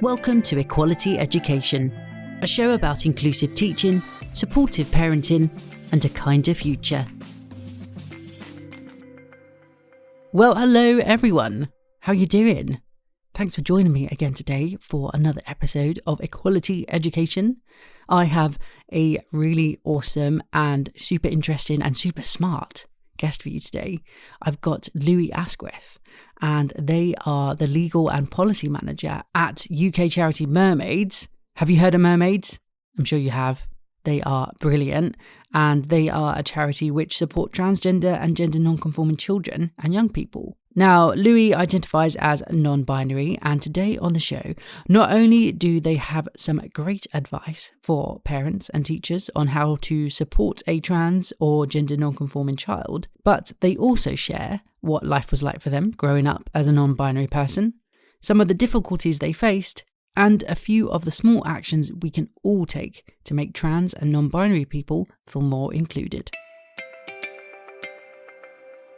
Welcome to Equality Education, a show about inclusive teaching, supportive parenting, and a kinder future. Well, hello everyone. How you doing? Thanks for joining me again today for another episode of Equality Education. I have a really awesome and super interesting and super smart guest for you today. I've got Lui Asquith, and they are the legal and policy manager at UK Charity Mermaids. Have you heard of Mermaids? I'm sure you have. They are brilliant, and they are a charity which support transgender and gender non-conforming children and young people. Now, Lui identifies as non-binary, and today on the show, not only do they have some great advice for parents and teachers on how to support a trans or gender non-conforming child, but they also share what life was like for them growing up as a non-binary person, some of the difficulties they faced, and a few of the small actions we can all take to make trans and non-binary people feel more included.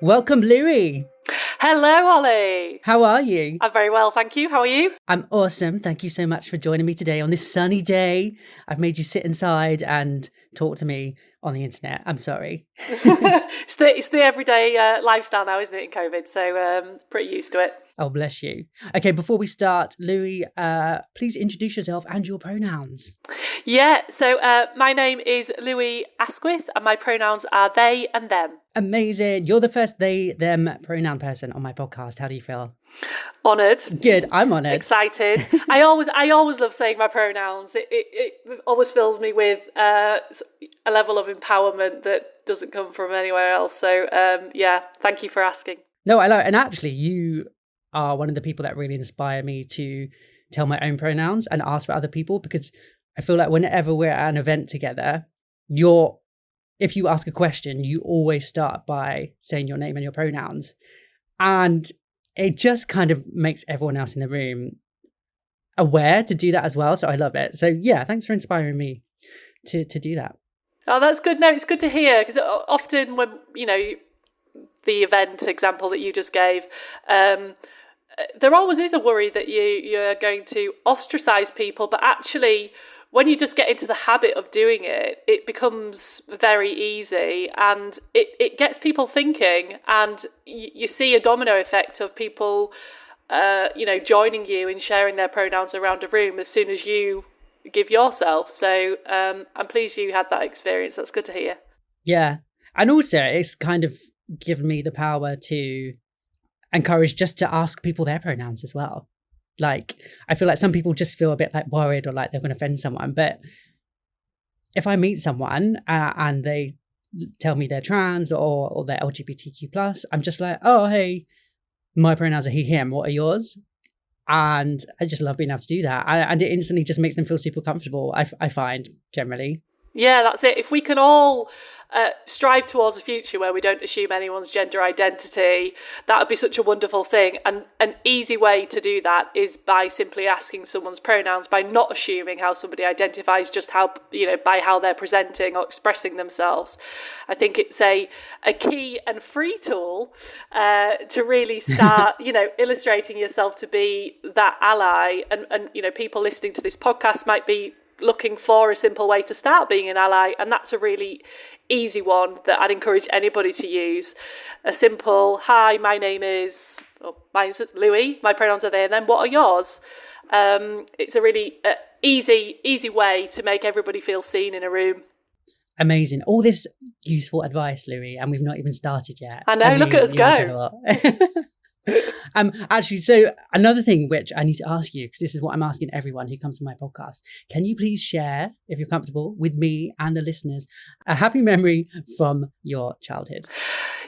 Welcome, Lui. Hello, Olly. How are you? I'm very well, thank you. How are you? I'm awesome. Thank you so much for joining me today on this sunny day. I've made you sit inside and talk to me on the internet. I'm sorry. It's the everyday lifestyle now, isn't it, in COVID? So pretty used to it. Oh, bless you. Okay, before we start, Lui, please introduce yourself and your pronouns. Yeah, so my name is Lui Asquith and my pronouns are they and them. Amazing. You're the first they, them pronoun person on my podcast. How do you feel? Honoured. Good. I'm honoured. Excited. I always love saying my pronouns. It always fills me with a level of empowerment that doesn't come from anywhere else. So yeah, thank you for asking. No, I like, and actually you are one of the people that really inspire me to tell my own pronouns and ask for other people, because I feel like whenever we're at an event together, if you ask a question, you always start by saying your name and your pronouns. And it just kind of makes everyone else in the room aware to do that as well. So I love it. So yeah, thanks for inspiring me to do that. Oh, that's good. No, it's good to hear, because often when, the event example that you just gave, there always is a worry that you're going to ostracize people, but actually when you just get into the habit of doing it, it becomes very easy, and it gets people thinking, and you see a domino effect of people, joining you and sharing their pronouns around a room as soon as you give yourself. So I'm pleased you had that experience. That's good to hear. Yeah. And also it's kind of given me the power to encourage just to ask people their pronouns as well. Like, I feel like some people just feel a bit like worried or like they're going to offend someone. But if I meet someone and they tell me they're trans or they're LGBTQ+, I'm just like, oh, hey, my pronouns are he, him. What are yours? And I just love being able to do that. And it instantly just makes them feel super comfortable, I find, generally. Yeah, that's it. If we can all strive towards a future where we don't assume anyone's gender identity, that would be such a wonderful thing. And an easy way to do that is by simply asking someone's pronouns, by not assuming how somebody identifies, just how, by how they're presenting or expressing themselves. I think it's a key and free tool to really start, illustrating yourself to be that ally. And people listening to this podcast might be looking for a simple way to start being an ally, and that's a really easy one that I'd encourage anybody to use. A simple, hi, my name is, mine's Louis, my pronouns are they and them, what are yours? It's a really easy way to make everybody feel seen in a room. Amazing. All this useful advice, Louis, and we've not even started yet. I know, look at us go. Actually, so another thing which I need to ask you, because this is what I'm asking everyone who comes to my podcast, can you please share, if you're comfortable, with me and the listeners, a happy memory from your childhood?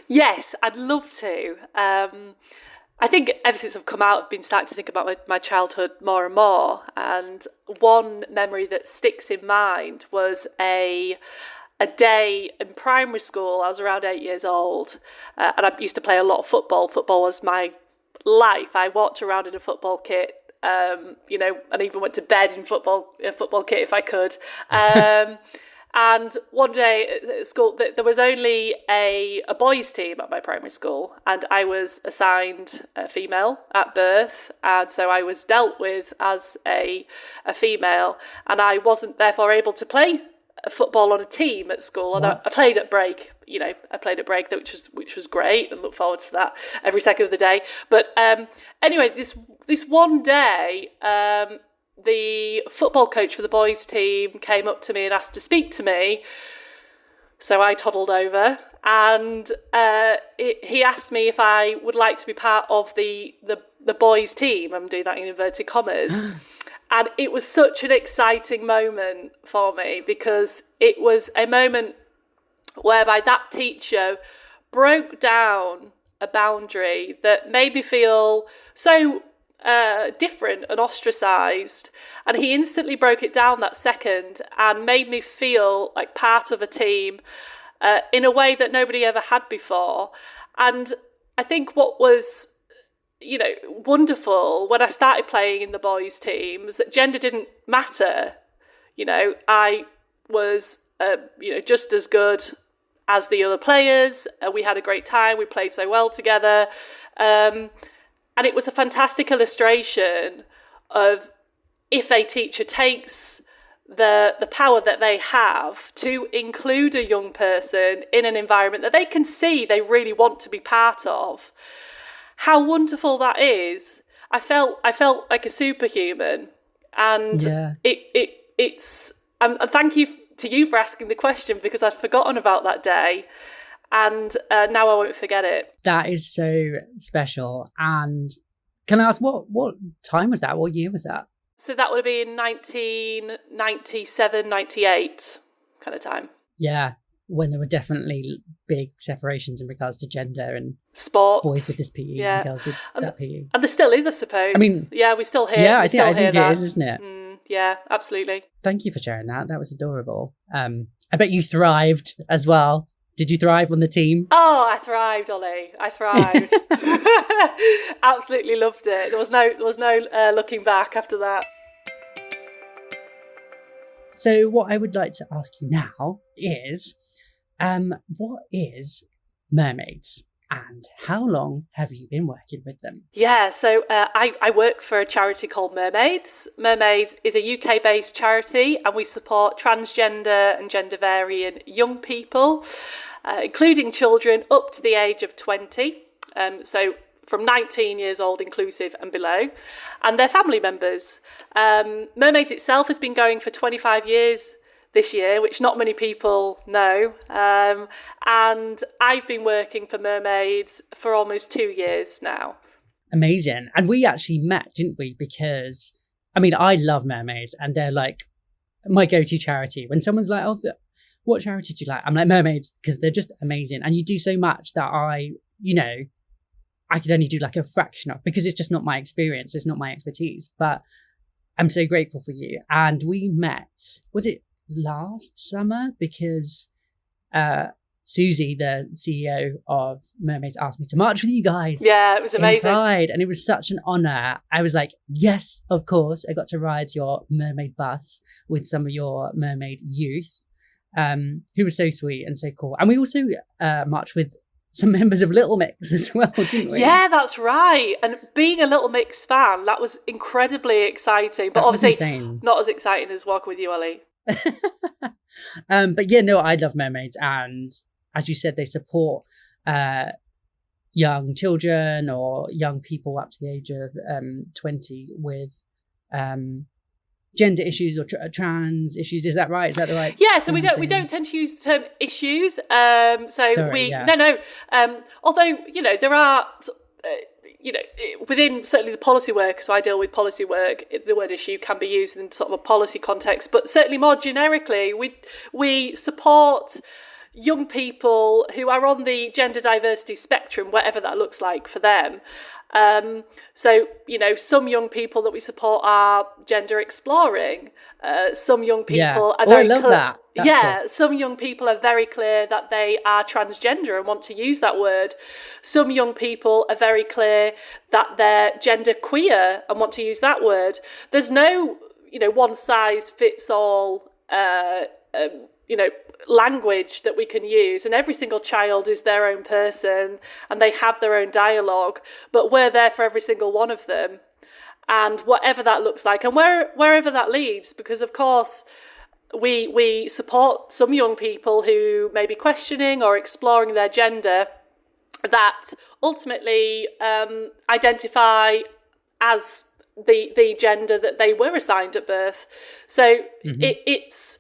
Yes, I'd love to. I think ever since I've come out, I've been starting to think about my childhood more and more. And one memory that sticks in mind was a day in primary school. I was around 8 years old, and I used to play a lot of football. Football was my life. I walked around in a football kit, and even went to bed in football kit if I could. And one day at school, there was only a boys' team at my primary school, and I was assigned a female at birth, and so I was dealt with as a female, and I wasn't therefore able to play football on a team at school. And I played at break, which was great, and look forward to that every second of the day. But anyway, this one day, the football coach for the boys' team came up to me and asked to speak to me. So I toddled over, and he asked me if I would like to be part of the boys' team. I'm doing that in inverted commas. And it was such an exciting moment for me, because it was a moment whereby that teacher broke down a boundary that made me feel so different and ostracised, and he instantly broke it down that second and made me feel like part of a team in a way that nobody ever had before. And I think what was wonderful when I started playing in the boys' team was that gender didn't matter. I was just as good as the other players. We had a great time. We played so well together. And it was a fantastic illustration of, if a teacher takes the power that they have to include a young person in an environment that they can see they really want to be part of, how wonderful that is. I felt like a superhuman, and it's. And thank you to you for asking the question, because I'd forgotten about that day. And now I won't forget it. That is so special. And can I ask, what time was that? What year was that? So that would have been 1997, 98 kind of time. Yeah, when there were definitely big separations in regards to gender and sport. Boys with this PE and girls with that PE. And there still is, I suppose. I mean, yeah, we still hear. Yeah, I think it is, isn't it? Yeah, absolutely. Thank you for sharing that. That was adorable. I bet you thrived as well. Did you thrive on the team? Oh, I thrived, Olly. I thrived. Absolutely loved it. There was no looking back after that. So what I would like to ask you now is, what is Mermaids? And how long have you been working with them? Yeah, so I work for a charity called Mermaids. Mermaids is a UK-based charity, and we support transgender and gender-varying young people, including children up to the age of 20. So from 19 years old inclusive and below, and their family members. Mermaids itself has been going for 25 years this year, which not many people know. And I've been working for Mermaids for almost 2 years now. Amazing. And we actually met, didn't we? Because, I mean, I love Mermaids, and they're like my go-to charity. When someone's like, oh, what charity do you like? I'm like, Mermaids, because they're just amazing. And you do so much that I could only do like a fraction of, because it's just not my experience. It's not my expertise. But I'm so grateful for you. And we met, was it last summer? Because Susie, the CEO of Mermaids, asked me to march with you guys. Yeah, it was amazing. In Pride, and it was such an honour. I was like, yes, of course. I got to ride your mermaid bus with some of your mermaid youth, who was so sweet and so cool. And we also marched with some members of Little Mix as well, didn't we? Yeah, that's right. And being a Little Mix fan, that was incredibly exciting. But obviously not as exciting as walking with you, Olly. But yeah, no, I love Mermaids, and as you said, they support young children or young people up to the age of 20 with gender issues or trans issues. Is that right? Is that the right? Yeah. So we don't tend to use the term issues. Although there are. Within certainly the policy work, so I deal with policy work, the word issue can be used in sort of a policy context, but certainly more generically, we support young people who are on the gender diversity spectrum, whatever that looks like for them. So, some young people that we support are gender exploring. Some young people are very that. Cool. Some young people are very clear that they are transgender and want to use that word. Some young people are very clear that they're gender queer and want to use that word. There's no, one size fits all, language that we can use, and every single child is their own person and they have their own dialogue, but we're there for every single one of them, and whatever that looks like and wherever that leads, because of course we support some young people who may be questioning or exploring their gender that ultimately identify as the gender that they were assigned at birth. So it's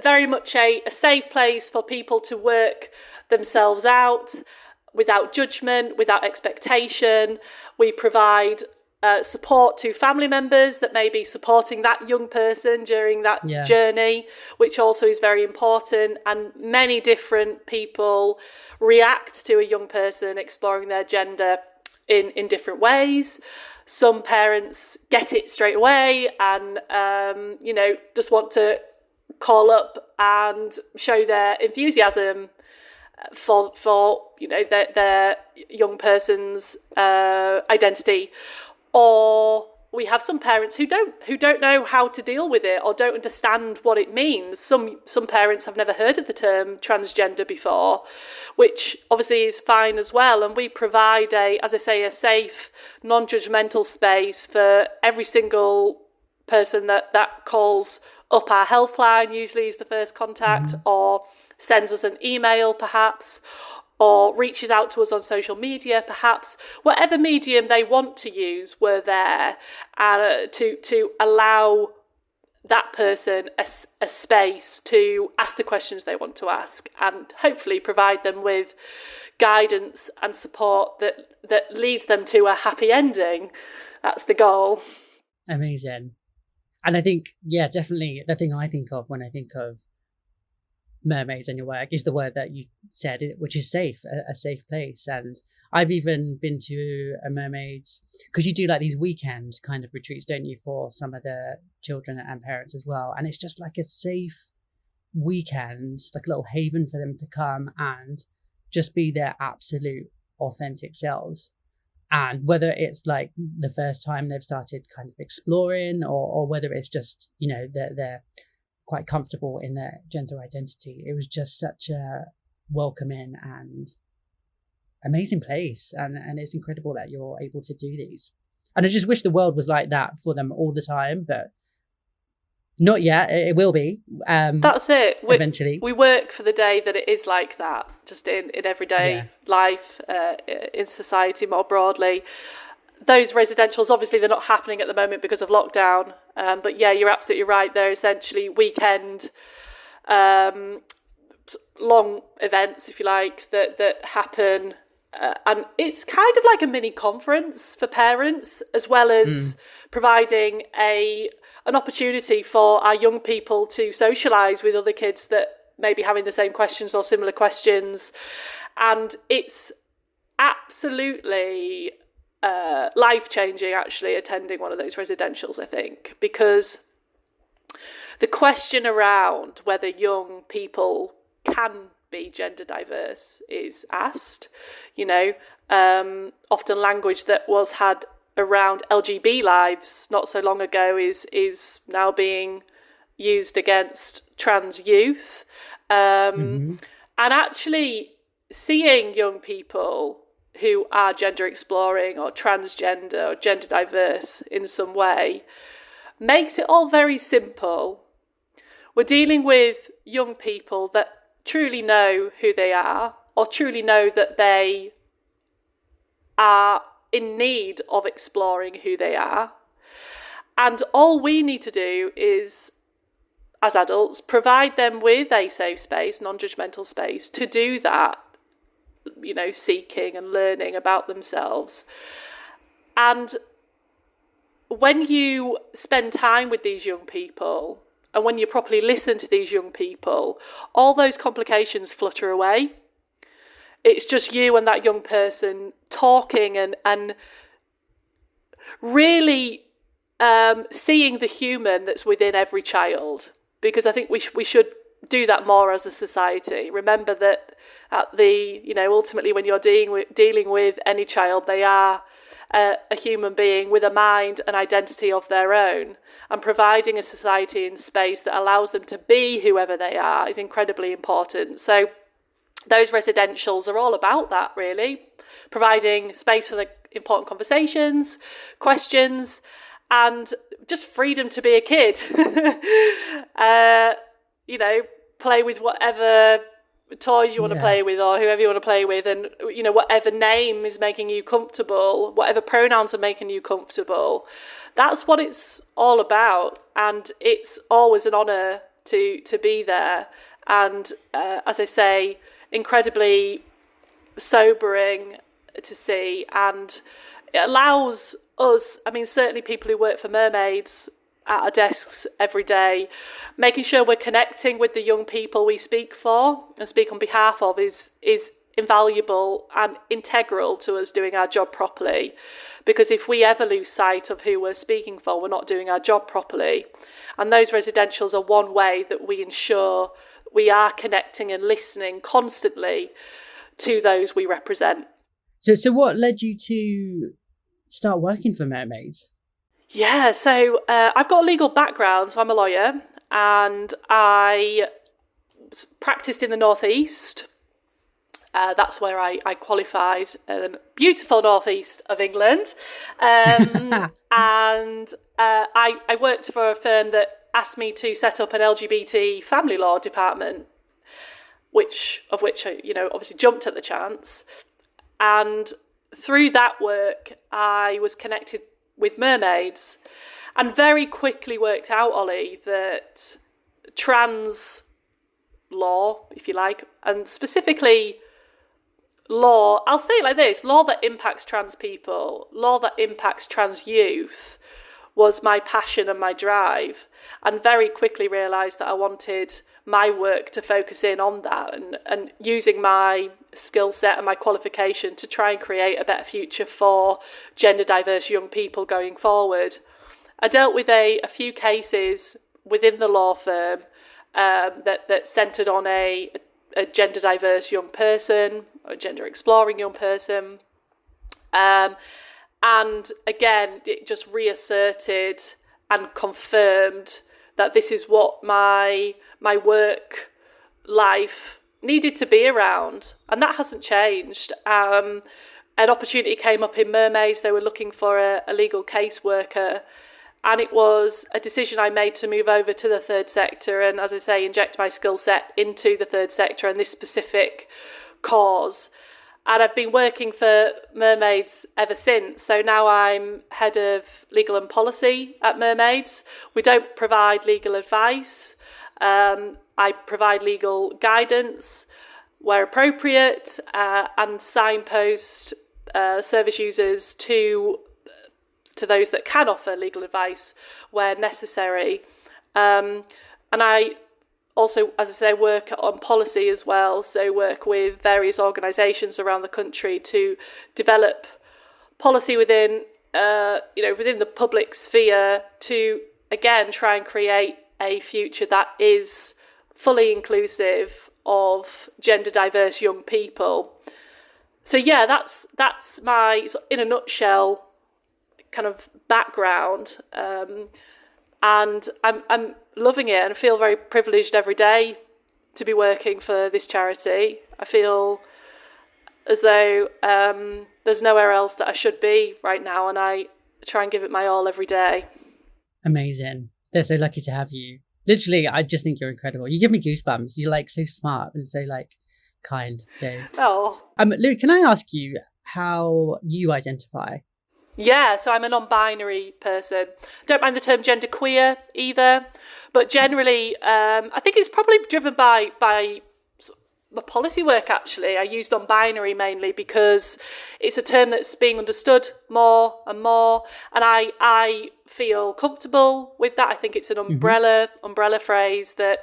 very much a safe place for people to work themselves out without judgment, without expectation. We provide support to family members that may be supporting that young person during that journey, which also is very important. And many different people react to a young person exploring their gender in different ways. Some parents get it straight away and, just want to call up and show their enthusiasm for their young person's identity. Or we have some parents who don't know how to deal with it or don't understand what it means. Some parents have never heard of the term transgender before, which obviously is fine as well. And we provide a safe, non-judgmental space for every single person that calls up our helpline, usually is the first contact, or sends us an email perhaps, or reaches out to us on social media, perhaps. Whatever medium they want to use, we're there to allow that person a space to ask the questions they want to ask, and hopefully provide them with guidance and support that leads them to a happy ending. That's the goal. Amazing. And I think, definitely the thing I think of when I think of mermaids and your work is the word that you said, which is safe, a safe place. And I've even been to a mermaids, because you do like these weekend kind of retreats, don't you, for some of the children and parents as well. And it's just like a safe weekend, like a little haven for them to come and just be their absolute authentic selves. And whether it's like the first time they've started kind of exploring, or whether it's just, they're quite comfortable in their gender identity. It was just such a welcoming and amazing place. And it's incredible that you're able to do these. And I just wish the world was like that for them all the time, but not yet. It will be. That's it. Eventually. We work for the day that it is like that, just in everyday life, in society more broadly. Those residentials, obviously, they're not happening at the moment because of lockdown. But yeah, you're absolutely right. They're essentially weekend, long events, if you like, that happen. And it's kind of like a mini conference for parents, as well as providing an opportunity for our young people to socialise with other kids that may be having the same questions or similar questions. And it's absolutely life-changing, actually, attending one of those residentials, I think, because the question around whether young people can be gender diverse is asked. Often language that was had around LGB lives not so long ago is now being used against trans youth. And actually seeing young people who are gender exploring or transgender or gender diverse in some way makes it all very simple. We're dealing with young people that truly know who they are, or truly know that they are in need of exploring who they are. And all we need to do is, as adults, provide them with a safe space, non-judgmental space, to do that, seeking and learning about themselves. And when you spend time with these young people, and when you properly listen to these young people, all those complications flutter away. It's just you and that young person talking and really seeing the human that's within every child. Because I think we should do that more as a society. Remember that ultimately when you're dealing with any child, they are a human being with a mind and identity of their own, and providing a society and space that allows them to be whoever they are is incredibly important. So those residentials are all about that, really, providing space for the important conversations, questions, and just freedom to be a kid. Play with whatever toys you want to play with, or whoever you want to play with, and whatever name is making you comfortable, whatever pronouns are making you comfortable. That's what it's all about, and it's always an honour to be there. And as I say, incredibly sobering to see, and it allows us, certainly people who work for Mermaids at our desks every day, making sure we're connecting with the young people we speak for and speak on behalf of is invaluable and integral to us doing our job properly. Because if we ever lose sight of who we're speaking for, we're not doing our job properly. And those residentials are one way that we ensure we are connecting and listening constantly to those we represent. So what led you to start working for Mermaids? Yeah, so I've got a legal background, so I'm a lawyer, and I practiced in the Northeast. That's where I qualified, in beautiful northeast of England. And I worked for a firm that asked me to set up an LGBT family law department, which I, obviously jumped at the chance. And through that work, I was connected with Mermaids, and very quickly worked out, Olly, that trans law, if you like, and specifically law, I'll say it like this, law that impacts trans people, law that impacts trans youth, was my passion and my drive, and very quickly realised that I wanted my work to focus in on that, and using my skill set and my qualification to try and create a better future for gender diverse young people going forward. I dealt with a few cases within the law firm that centred on a gender diverse young person, or a gender exploring young person. And again, it just reasserted and confirmed that this is what my work life needed to be around, and that hasn't changed. An opportunity came up in Mermaids. They were looking for a legal caseworker, and it was a decision I made to move over to the third sector and, as I say, inject my skill set into the third sector and this specific cause. And I've been working for Mermaids ever since. So now I'm head of legal and policy at Mermaids. We don't provide legal advice. I provide legal guidance where appropriate, and signpost service users to those that can offer legal advice where necessary. And I also, as I say, work on policy as well, so work with various organisations around the country to develop policy within the public sphere to, again, try and create a future that is fully inclusive of gender diverse young people. So yeah, that's my, in a nutshell, kind of background. And I'm loving it and feel very privileged every day to be working for this charity. I feel as though there's nowhere else that I should be right now, and I try and give it my all every day. Amazing. They're so lucky to have you. Literally, I just think you're incredible. You give me goosebumps. You're so smart and so kind. So, Lou, can I ask you how you identify? Yeah, so I'm a non-binary person. Don't mind the term genderqueer either, but generally, I think it's probably driven by my policy work. Actually, I use non-binary mainly because it's a term that's being understood more and more, and I feel comfortable with that. I think it's an umbrella phrase that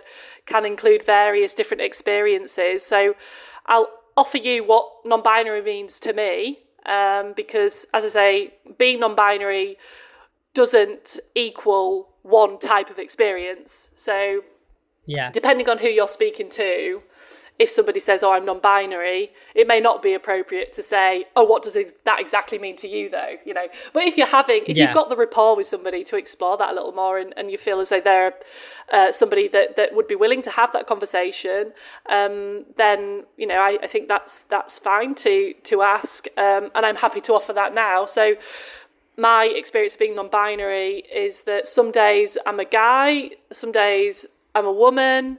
can include various different experiences. So I'll offer you what non-binary means to me. Because, as I say, being non-binary doesn't equal one type of experience. So, depending on who you're speaking to, if somebody says, oh, I'm non-binary, it may not be appropriate to say, oh, what does that exactly mean to you, though? But if you've got the rapport with somebody to explore that a little more, and you feel as though they're somebody that would be willing to have that conversation, then I think that's fine to ask, and I'm happy to offer that now. So my experience of being non-binary is that some days I'm a guy, some days I'm a woman.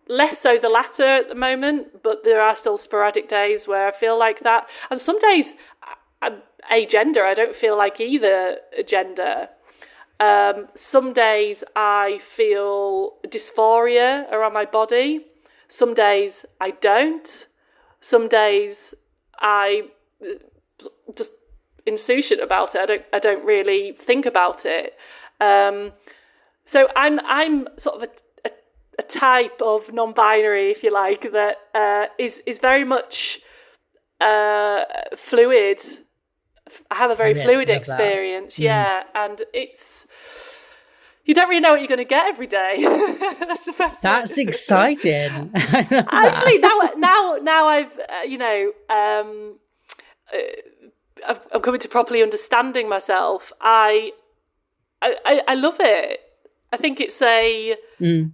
Less so the latter at the moment, but there are still sporadic days where I feel like that. And some days I'm agender. I don't feel like either gender. Some days I feel dysphoria around my body. Some days I don't. Some days I just insouciant about it. I don't really think about it. So I'm sort of a type of non-binary, if you like, that is very much fluid. I have a very fluid experience, and you don't really know what you're going to get every day. That's the best. That's exciting. Actually, now I've I'm coming to properly understanding myself. I love it. I think it's a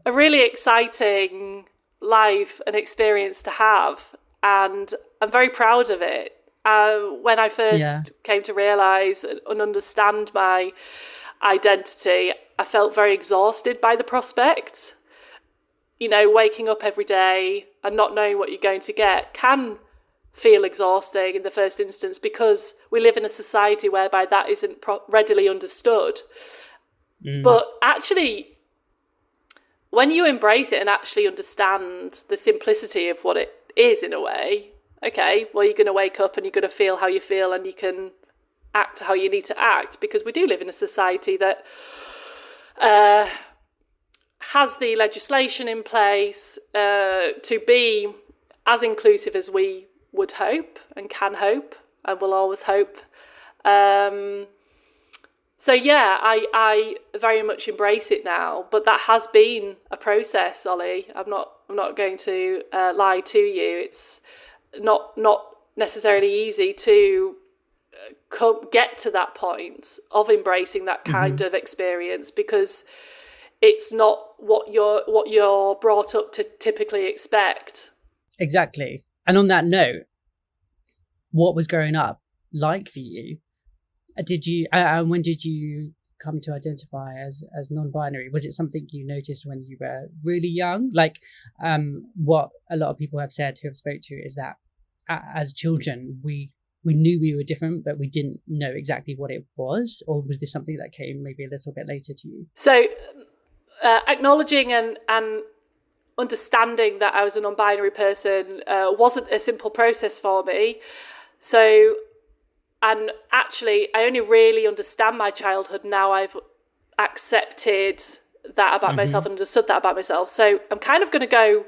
really exciting life and experience to have, and I'm very proud of it. When I first came to realise and understand my identity, I felt very exhausted by the prospect. Waking up every day and not knowing what you're going to get can feel exhausting in the first instance, because we live in a society whereby that isn't readily understood. But actually, when you embrace it and actually understand the simplicity of what it is in a way, okay, well, you're going to wake up and you're going to feel how you feel, and you can act how you need to act, because we do live in a society that has the legislation in place to be as inclusive as we would hope and can hope and will always hope. So I very much embrace it now, but that has been a process, Olly. I'm not going to lie to you. It's not necessarily easy to get to that point of embracing that kind of experience, because it's not what you're brought up to typically expect. Exactly. And on that note, what was growing up like for you? When did you come to identify as non-binary? Was it something you noticed when you were really young? Like, what a lot of people have said who have spoke to is that as children, we knew we were different, but we didn't know exactly what it was. Or was this something that came maybe a little bit later to you? So acknowledging and understanding that I was a non-binary person wasn't a simple process for me. So, and actually, I only really understand my childhood now. I've accepted that about myself and understood that about myself. So I'm kind of going to go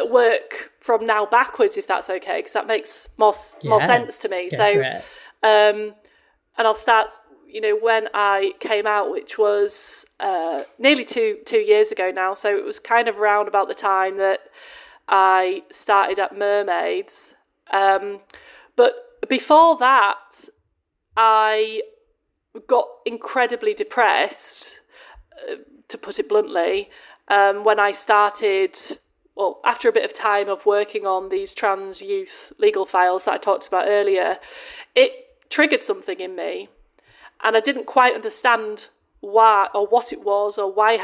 work from now backwards, if that's okay, because that makes more sense to me. So, and I'll start, when I came out, which was nearly two years ago now. So it was kind of around about the time that I started at Mermaids. But before that, I got incredibly depressed, to put it bluntly, when I started, well, after a bit of time of working on these trans youth legal files that I talked about earlier, it triggered something in me. And I didn't quite understand why or what it was or why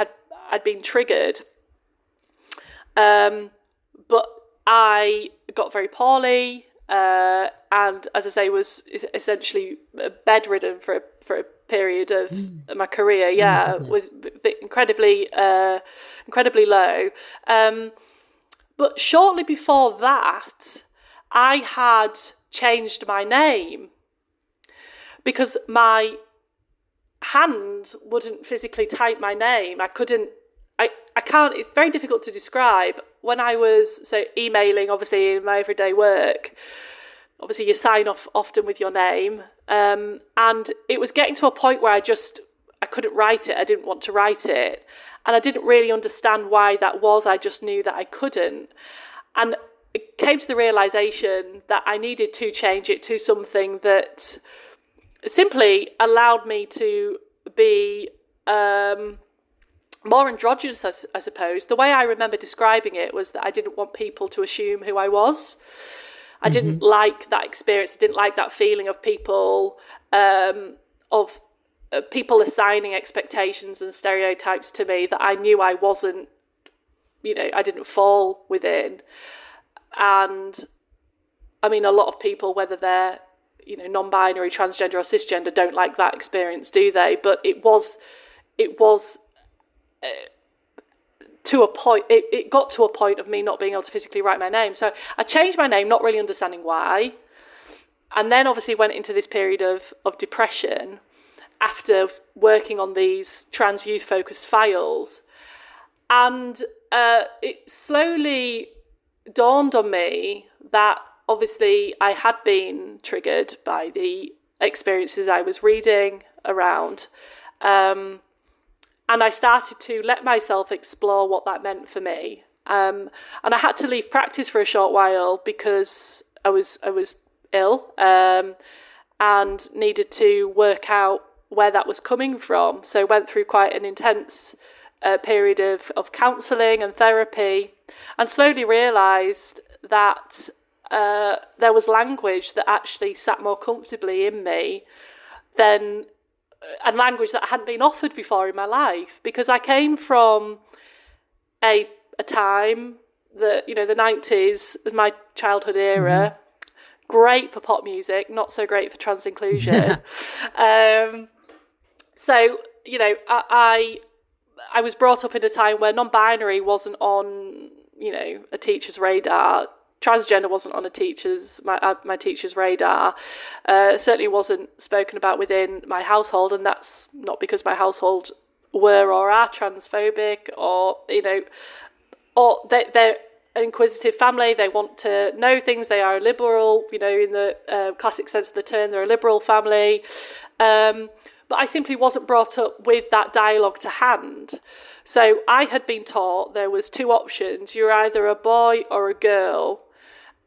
I'd been triggered. But I got very poorly. And as I say, was essentially bedridden for a period of my career. Was incredibly low. But shortly before that, I had changed my name because my hand wouldn't physically type my name. I can't, it's very difficult to describe. When I was emailing, obviously in my everyday work, obviously you sign off often with your name. And it was getting to a point where I couldn't write it. I didn't want to write it. I didn't really understand why that was. I just knew that I couldn't. And it came to the realization that I needed to change it to something that simply allowed me to be more androgynous, I suppose. The way I remember describing it was that I didn't want people to assume who I was. I didn't like that experience. I didn't like that feeling of people assigning expectations and stereotypes to me that I knew I wasn't, I didn't fall within. And I mean, a lot of people, whether they're, non-binary, transgender or cisgender, don't like that experience, do they? But it was to a point, it got to a point of me not being able to physically write my name. So I changed my name, not really understanding why. And then obviously went into this period of depression after working on these trans youth focused files. And it slowly dawned on me that obviously I had been triggered by the experiences I was reading around. And I started to let myself explore what that meant for me. And I had to leave practice for a short while because I was ill and needed to work out where that was coming from. So I went through quite an intense period of counselling and therapy, and slowly realised that there was language that actually sat more comfortably in me than and language that hadn't been offered before in my life, because I came from a time that, the 90s was my childhood era, great for pop music, not so great for trans inclusion. So, I was brought up in a time where non-binary wasn't on, a teacher's radar. Transgender wasn't on my teacher's radar. Certainly wasn't spoken about within my household, and that's not because my household were or are transphobic, or or they're an inquisitive family. They want to know things. They are liberal, in the classic sense of the term. They're a liberal family, but I simply wasn't brought up with that dialogue to hand. So I had been taught there was two options: you're either a boy or a girl.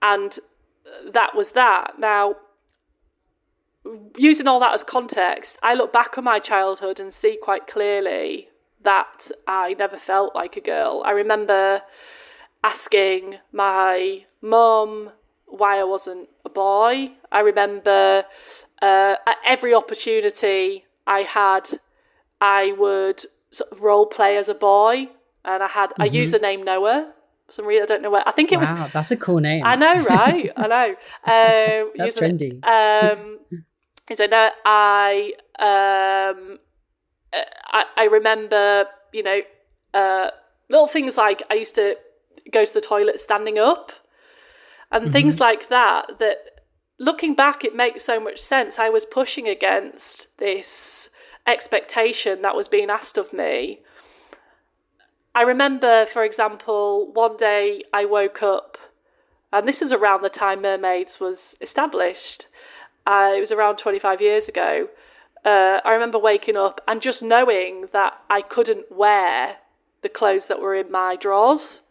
And that was that. Now, using all that as context, I look back on my childhood and see quite clearly that I never felt like a girl. I remember asking my mum why I wasn't a boy. I remember at every opportunity I had, I would sort of role play as a boy. And I used the name Noah. For some reason, I don't know where. I think it was. Wow, that's a cool name. I know, right? I know. That's trendy. So no, I remember, little things like I used to go to the toilet standing up, and things like that. That looking back, it makes so much sense. I was pushing against this expectation that was being asked of me. I remember, for example, one day I woke up, and this is around the time Mermaids was established. It was around 25 years ago. I remember waking up and just knowing that I couldn't wear the clothes that were in my drawers,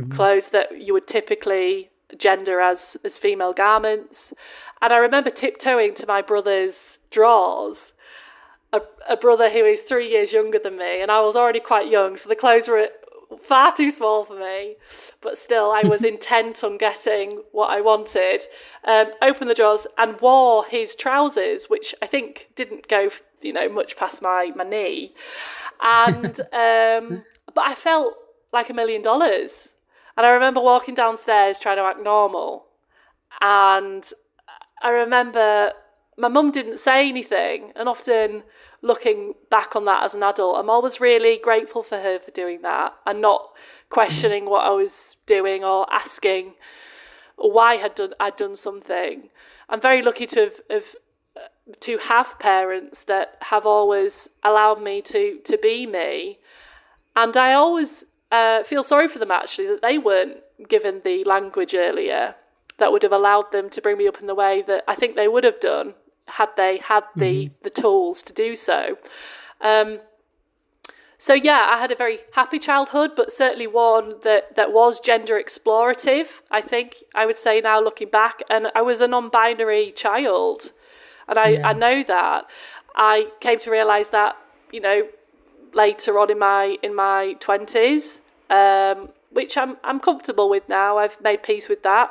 clothes that you would typically gender as female garments. And I remember tiptoeing to my brother's drawers, a brother who is 3 years younger than me, and I was already quite young, so the clothes were far too small for me, but still I was intent on getting what I wanted. Opened the drawers and wore his trousers, which I think didn't go much past my knee, and but I felt like $1 million. And I remember walking downstairs trying to act normal, and I remember my mum didn't say anything, and often looking back on that as an adult, I'm always really grateful for her for doing that and not questioning what I was doing or asking why I'd done something. I'm very lucky to have parents that have always allowed me to be me, and I always feel sorry for them actually that they weren't given the language earlier that would have allowed them to bring me up in the way that I think they would have done had they had the tools to do so. So yeah, I had a very happy childhood, but certainly one that was gender explorative, I think I would say now looking back. And I was a non-binary child. And I know that. I came to realise that, later on in my 20s, which I'm comfortable with now. I've made peace with that.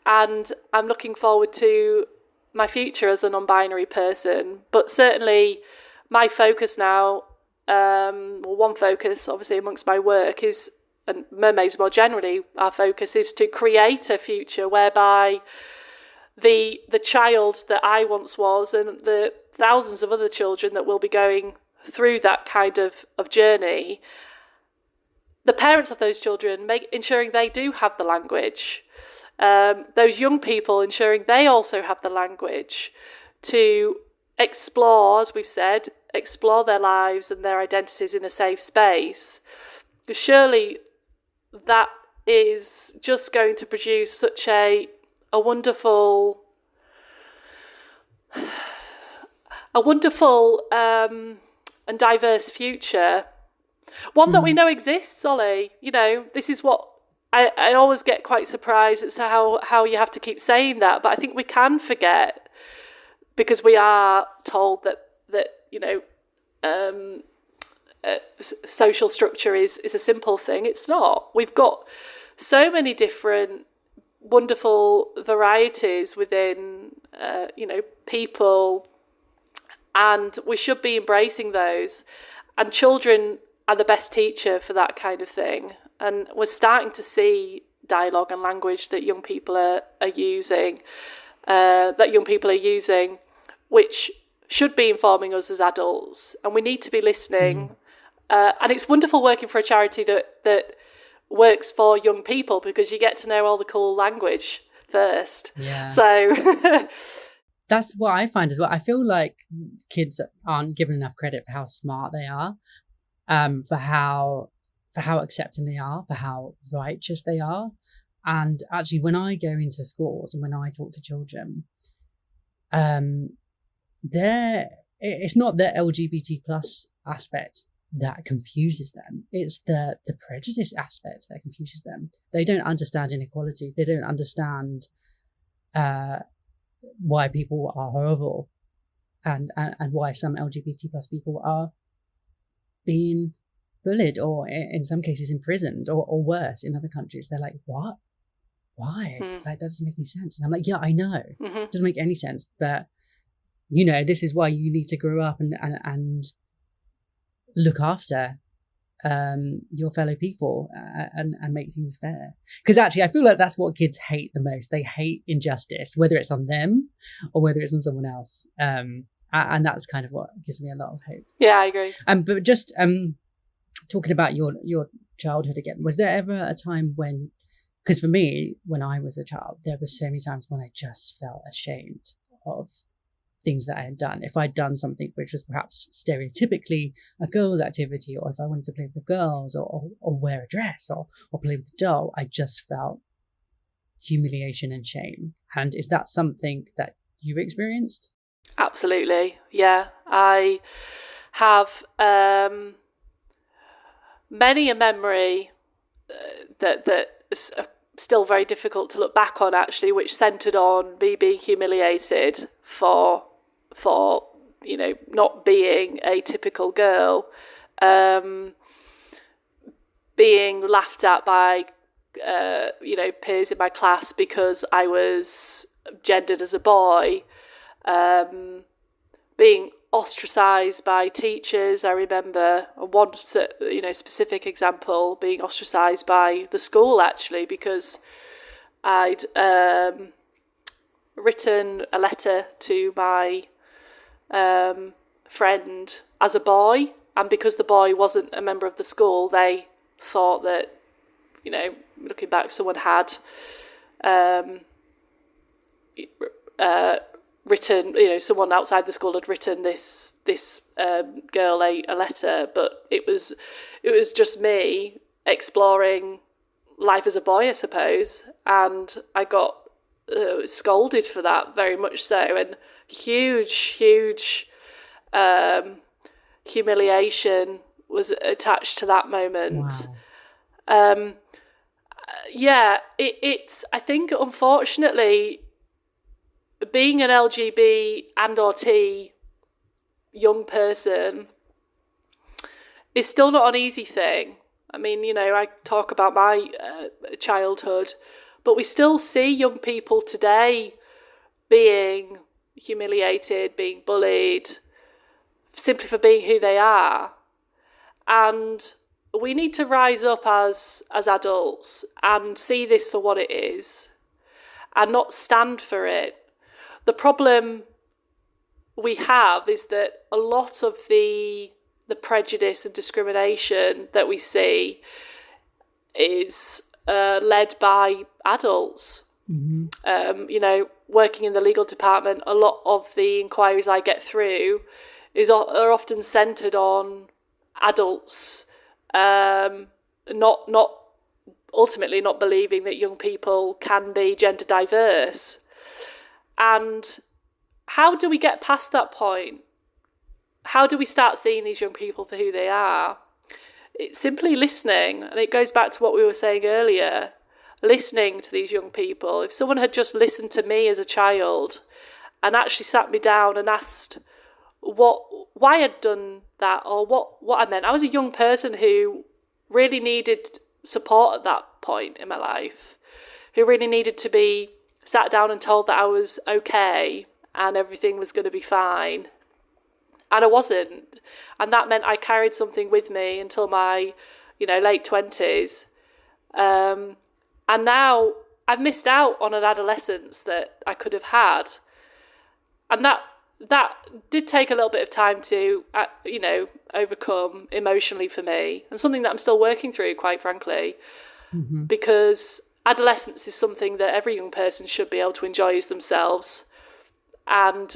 And I'm looking forward to my future as a non-binary person. But certainly my focus now, one focus obviously amongst my work is, and Mermaids more generally, our focus is to create a future whereby the child that I once was and the thousands of other children that will be going through that kind of journey, the parents of those children ensuring they do have the language, those young people ensuring they also have the language to explore, as we've said, explore their lives and their identities in a safe space. Surely that is just going to produce such a wonderful and diverse future. One that we know exists, Olly. This is what I always get quite surprised as to how you have to keep saying that. But I think we can forget, because we are told that social structure is a simple thing. It's not. We've got so many different wonderful varieties within people, and we should be embracing those. And children are the best teacher for that kind of thing. And we're starting to see dialogue and language that young people are using, which should be informing us as adults. And we need to be listening. And it's wonderful working for a charity that works for young people, because you get to know all the cool language first. Yeah. So that's what I find as well. I feel like kids aren't given enough credit for how smart they are, for how accepting they are, for how righteous they are. And actually, when I go into schools and when I talk to children, it's not the LGBT plus aspect that confuses them. It's the prejudice aspect that confuses them. They don't understand inequality. They don't understand why people are horrible, and why some LGBT plus people are being bullied, or in some cases imprisoned, or worse in other countries. They're like, what? Why? Like, that doesn't make any sense. And I'm like, yeah, I know. It doesn't make any sense. But, this is why you need to grow up and look after your fellow people and make things fair. Because actually, I feel like that's what kids hate the most. They hate injustice, whether it's on them or whether it's on someone else. And that's kind of what gives me a lot of hope. Yeah, I agree. But just talking about your childhood again, was there ever a time when, because for me, when I was a child, there were so many times when I just felt ashamed of things that I had done. If I'd done something which was perhaps stereotypically a girl's activity, or if I wanted to play with the girls, or wear a dress, or play with the doll, I just felt humiliation and shame. And is that something that you experienced? Absolutely, yeah. I have many a memory that is still very difficult to look back on, actually, which centred on me being humiliated for not being a typical girl, being laughed at by peers in my class because I was gendered as a boy, being ostracised by teachers. I remember one specific example, being ostracised by the school, actually, because I'd written a letter to my friend as a boy, and because the boy wasn't a member of the school, they thought that, looking back, someone had written, someone outside the school had written this girl a letter, but it was just me exploring life as a boy, I suppose, and I got scolded for that, very much so, and huge humiliation was attached to that moment. Wow. It's I think, unfortunately, being an LGB and or T young person is still not an easy thing. I mean, I talk about my childhood, but we still see young people today being humiliated, being bullied, simply for being who they are. And we need to rise up as adults and see this for what it is and not stand for it. The problem we have is that a lot of the prejudice and discrimination that we see is led by adults. Mm-hmm. Working in the legal department, a lot of the inquiries I get through are often centred on adults, not ultimately not believing that young people can be gender diverse. And how do we get past that point? How do we start seeing these young people for who they are? It's simply listening, and it goes back to what we were saying earlier, listening to these young people. If someone had just listened to me as a child and actually sat me down and asked why I'd done that or what I meant. I was a young person who really needed support at that point in my life, who really needed to be sat down and told that I was okay and everything was going to be fine. And I wasn't. And that meant I carried something with me until my, late 20s. And now I've missed out on an adolescence that I could have had. And that did take a little bit of time to, overcome emotionally for me, and something that I'm still working through, quite frankly, because adolescence is something that every young person should be able to enjoy as themselves. And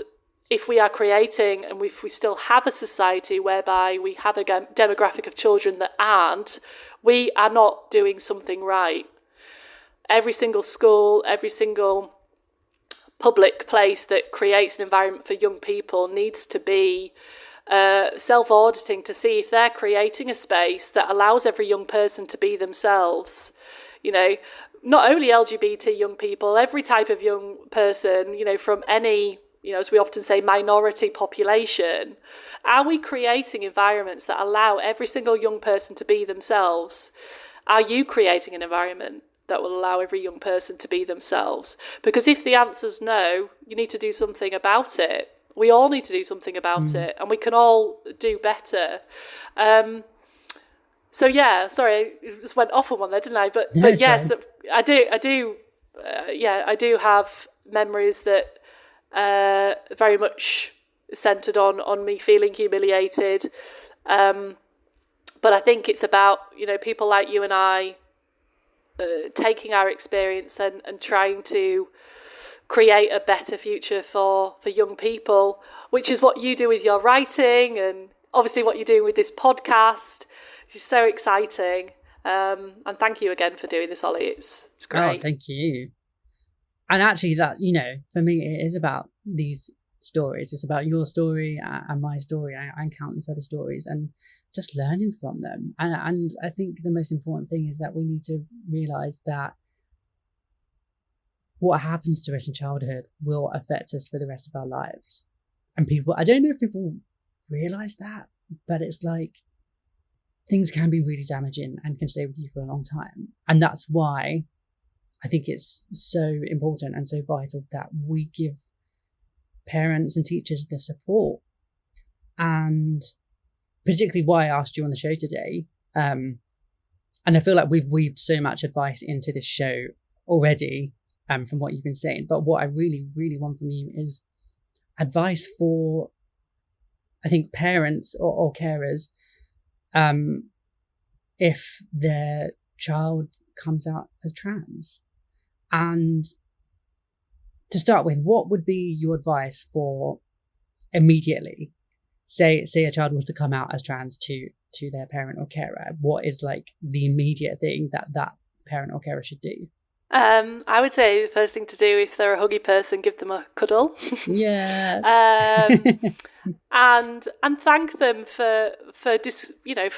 if we are creating, and if we still have a society whereby we have a demographic of children that aren't, we are not doing something right. Every single school, every single public place that creates an environment for young people needs to be self-auditing to see if they're creating a space that allows every young person to be themselves. Not only LGBT young people, every type of young person, from any, as we often say, minority population. Are we creating environments that allow every single young person to be themselves? Are you creating an environment that will allow every young person to be themselves? Because if the answer's no, you need to do something about it. We all need to do something about it, and we can all do better. So yeah, sorry, I just went off on one there, didn't I? But yes, I do have memories that very much centred on me feeling humiliated. But I think it's about, people like you and I taking our experience and trying to create a better future for young people, which is what you do with your writing and obviously what you're doing with this podcast. It's so exciting. And thank you again for doing this, Olly. It's great. Oh, thank you. And actually that, for me, it is about these stories. It's about your story and my story and countless other stories, and just learning from them. And I think the most important thing is that we need to realise that what happens to us in childhood will affect us for the rest of our lives. And I don't know if people realise that, but it's like things can be really damaging and can stay with you for a long time. And that's why I think it's so important and so vital that we give parents and teachers the support. And particularly why I asked you on the show today. And I feel like we've weaved so much advice into this show already, from what you've been saying. But what I really, really want from you is advice for, I think, parents or carers, if their child comes out as trans. And to start with, what would be your advice for immediately? Say a child was to come out as trans to their parent or carer. What is like the immediate thing that parent or carer should do? I would say the first thing to do, if they're a huggy person, give them a cuddle. Yeah. And thank them for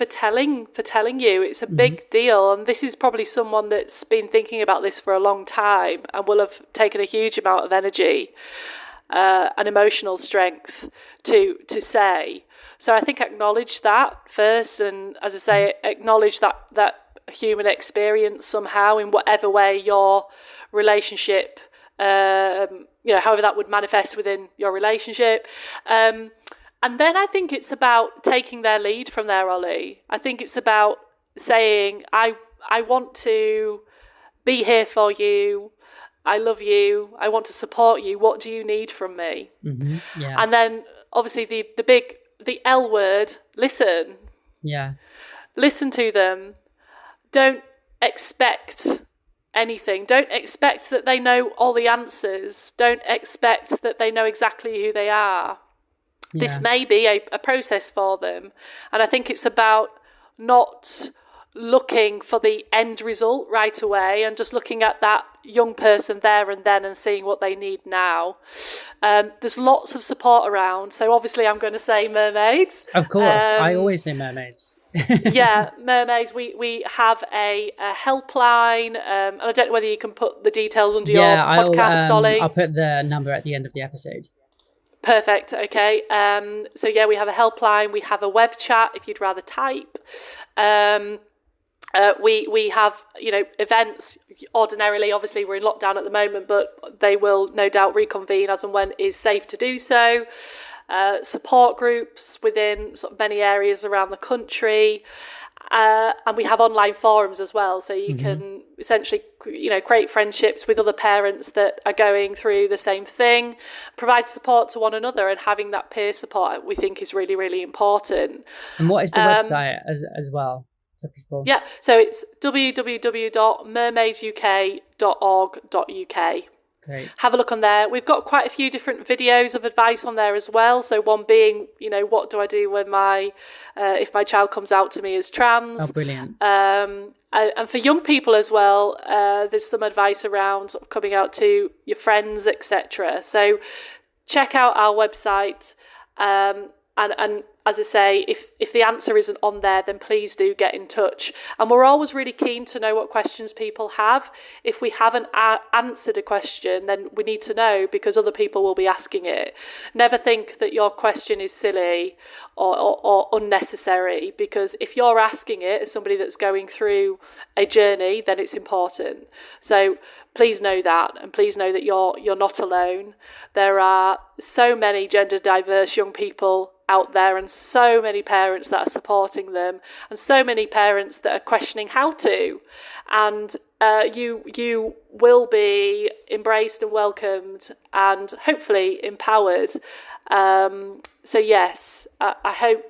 telling you. It's a big deal, and this is probably someone that's been thinking about this for a long time and will have taken a huge amount of energy and emotional strength to say. So I think acknowledge that first, and as I say, acknowledge that human experience somehow in whatever way your relationship, however that would manifest within your relationship. And then I think it's about taking their lead from there, Olly. I think it's about saying, I want to be here for you. I love you. I want to support you. What do you need from me? Yeah. And then obviously the L word, listen. Yeah. Listen to them. Don't expect anything. Don't expect that they know all the answers. Don't expect that they know exactly who they are. Yeah. This may be a process for them. And I think it's about not looking for the end result right away and just looking at that young person there and then and seeing what they need now. There's lots of support around. So obviously I'm going to say mermaids. Of course. I always say mermaids. Yeah, mermaids. We have a helpline, and I don't know whether you can put the details under your podcast, Olly. I'll put the number at the end of the episode. Perfect. Okay. So yeah, we have a helpline. We have a web chat if you'd rather type. We have, events. Ordinarily, obviously, we're in lockdown at the moment, but they will no doubt reconvene as and when is safe to do so. Support groups within sort of many areas around the country. And we have online forums as well, so you can essentially, create friendships with other parents that are going through the same thing, provide support to one another, and having that peer support we think is really, really important. And what is the website as well for people? Yeah, so it's www.mermaidsuk.org.uk. Great. Have a look on there. We've got quite a few different videos of advice on there as well. So one being, what do I do when if my child comes out to me as trans? Oh, brilliant. And for young people as well, there's some advice around sort of coming out to your friends, etc. So check out our website. And as I say, if the answer isn't on there, then please do get in touch. And we're always really keen to know what questions people have. If we haven't answered a question, then we need to know because other people will be asking it. Never think that your question is silly or unnecessary, because if you're asking it as somebody that's going through a journey, then it's important. So please know that, and please know that you're not alone. There are so many gender diverse young people out there, and so many parents that are supporting them, and so many parents that are questioning how to. And you will be embraced and welcomed, and hopefully empowered. So yes, I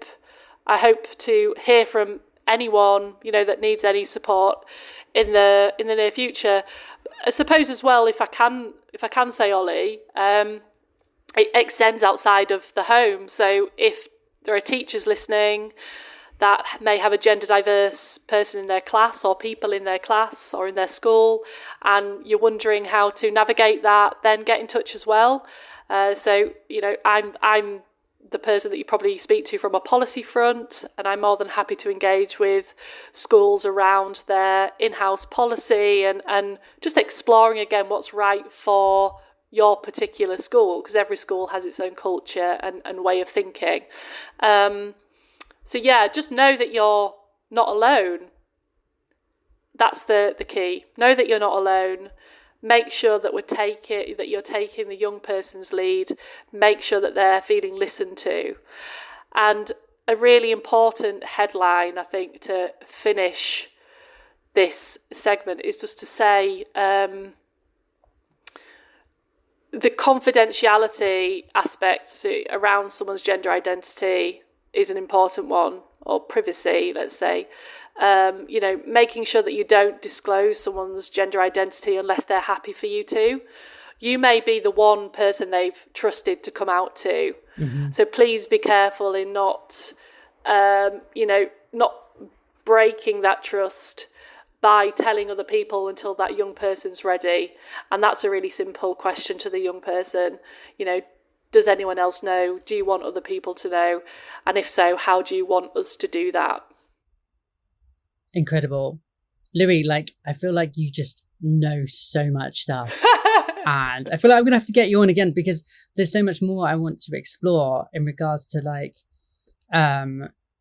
hope to hear from anyone that needs any support in the near future. I suppose as well, if I can say, Olly, it extends outside of the home. So if there are teachers listening that may have a gender diverse person in their class, or people in their class or in their school, and you're wondering how to navigate that, then get in touch as well. So I'm the person that you probably speak to from a policy front, and I'm more than happy to engage with schools around their in-house policy and just exploring again what's right for your particular school, because every school has its own culture and way of thinking. So yeah, just know that you're not alone. That's the key. Know that you're not alone. Make sure that you're taking the young person's lead. Make sure that they're feeling listened to. And a really important headline, I think, to finish this segment is just to say, the confidentiality aspect around someone's gender identity is an important one, or privacy, let's say. Making sure that you don't disclose someone's gender identity unless they're happy for you to. You may be the one person they've trusted to come out to. So please be careful in not breaking that trust by telling other people until that young person's ready. And that's a really simple question to the young person. You know, does anyone else know? Do you want other people to know? And if so, how do you want us to do that? Incredible. Louis, like, I feel like you just know so much stuff. And I feel like I'm going to have to get you on again because there's so much more I want to explore in regards to like,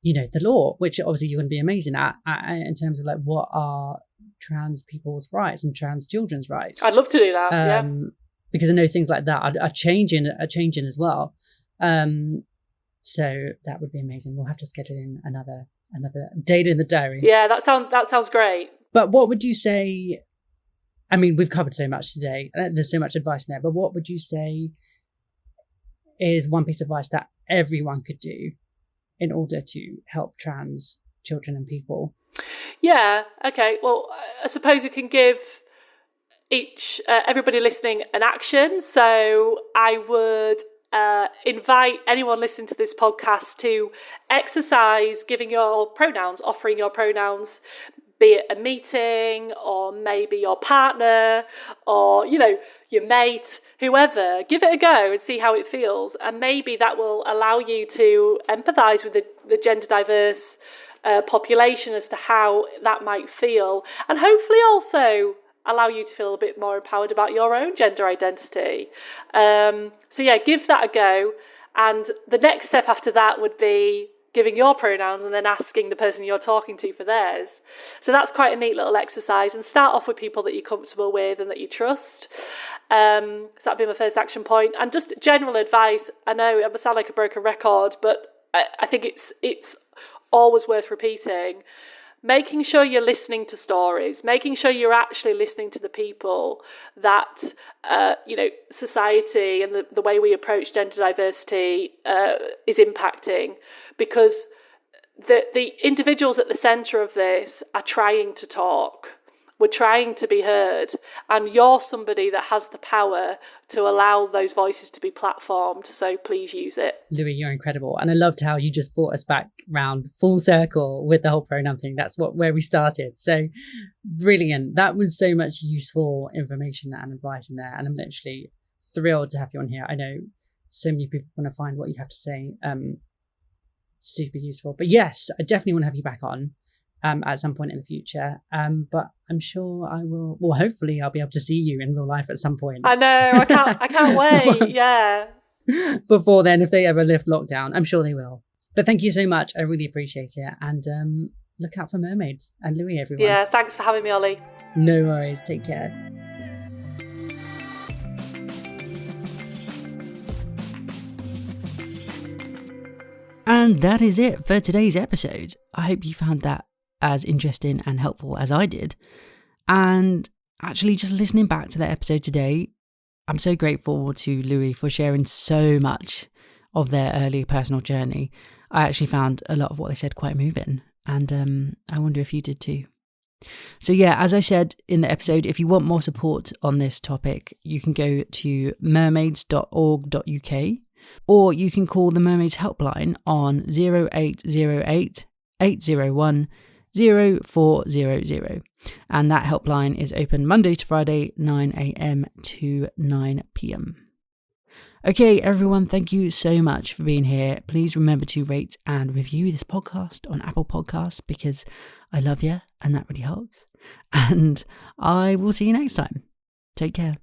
you know, the law, which obviously you're going to be amazing at in terms of like what are trans people's rights and trans children's rights. I'd love to do that. Yeah. Because I know things like that are changing as well. So that would be amazing. We'll have to schedule in another date in the diary. Yeah, that sounds great. But what would you say? I mean, we've covered so much today. There's so much advice in there. But what would you say is one piece of advice that everyone could do in order to help trans children and people? Yeah. Okay. Well, I suppose we can give everybody listening an action. So I would invite anyone listening to this podcast to exercise giving your pronouns, offering your pronouns, be it a meeting or maybe your partner or, you know, your mate, whoever. Give it a go and see how it feels. And maybe that will allow you to empathise with the gender diverse population as to how that might feel. And hopefully also allow you to feel a bit more empowered about your own gender identity. So yeah, give that a go. And the next step after that would be giving your pronouns and then asking the person you're talking to for theirs. So that's quite a neat little exercise. And start off with people that you're comfortable with and that you trust. So that'd be my first action point. And just general advice. I know it sounds like a broken record, but I think it's always worth repeating. Making sure you're listening to stories, making sure you're actually listening to the people that, you know, society and the way we approach gender diversity is impacting, because the individuals at the centre of this are trying to talk. We're trying to be heard, and you're somebody that has the power to allow those voices to be platformed, so please use it. Louis, you're incredible. And I loved how you just brought us back round full circle with the whole pronoun thing. That's where we started. So brilliant. That was so much useful information and advice in there. And I'm literally thrilled to have you on here. I know so many people want to find what you have to say. Super useful. But yes, I definitely want to have you back on. At some point in the future. But I'm sure I will, well, hopefully I'll be able to see you in real life at some point. I know, I can't wait, yeah. Before then, if they ever lift lockdown, I'm sure they will. But thank you so much. I really appreciate it. And look out for Mermaids and Louis, everyone. Yeah, thanks for having me, Olly. No worries. Take care. And that is it for today's episode. I hope you found that as interesting and helpful as I did. And actually just listening back to that episode today, I'm so grateful to Louis for sharing so much of their early personal journey. I actually found a lot of what they said quite moving, and I wonder if you did too. So yeah, as I said in the episode, if you want more support on this topic, you can go to mermaids.org.uk, or you can call the Mermaids helpline on 0808 801 0400, and that helpline is open Monday to Friday 9 a.m. to 9 p.m. Okay, everyone, thank you so much for being here. Please remember to rate and review this podcast on Apple Podcasts because I love you and that really helps. And I will see you next time. Take care.